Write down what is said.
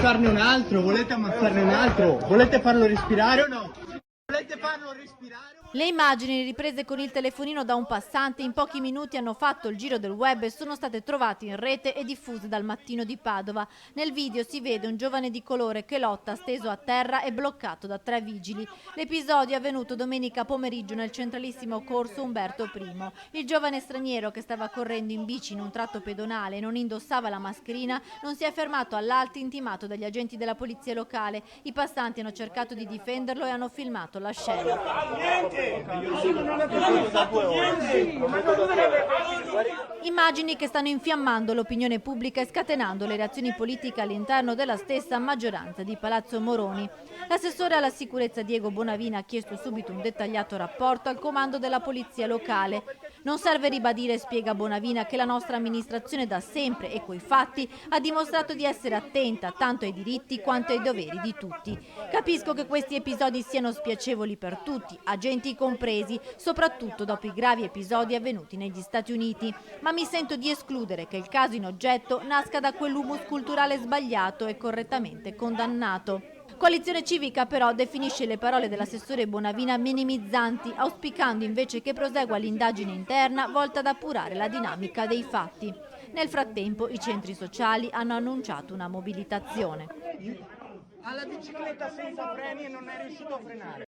ammazzarne un altro? Volete ammazzarne un altro? Volete farlo respirare o no? Volete farlo respirare? Le immagini riprese con il telefonino da un passante in pochi minuti hanno fatto il giro del web e sono state trovate in rete e diffuse dal Mattino di Padova. Nel video si vede un giovane di colore che lotta steso a terra e bloccato da 3 vigili. L'episodio è avvenuto domenica pomeriggio nel centralissimo corso Umberto I. Il giovane straniero che stava correndo in bici in un tratto pedonale e non indossava la mascherina non si è fermato all'alto intimato dagli agenti della polizia locale. I passanti hanno cercato di difenderlo e hanno filmato la scena. Immagini che stanno infiammando l'opinione pubblica e scatenando le reazioni politiche all'interno della stessa maggioranza di Palazzo Moroni. L'assessore alla sicurezza Diego Bonavina ha chiesto subito un dettagliato rapporto al comando della polizia locale. Non serve ribadire, spiega Bonavina, che la nostra amministrazione da sempre e coi fatti ha dimostrato di essere attenta tanto ai diritti quanto ai doveri di tutti. Capisco che questi episodi siano spiacevoli per tutti, agenti compresi, soprattutto dopo i gravi episodi avvenuti negli Stati Uniti, ma mi sento di escludere che il caso in oggetto nasca da quell'humus culturale sbagliato e correttamente condannato. Coalizione Civica però definisce le parole dell'assessore Bonavina minimizzanti, auspicando invece che prosegua l'indagine interna volta ad appurare la dinamica dei fatti. Nel frattempo i centri sociali hanno annunciato una mobilitazione. Alla bicicletta senza freni e non è riuscito a frenare.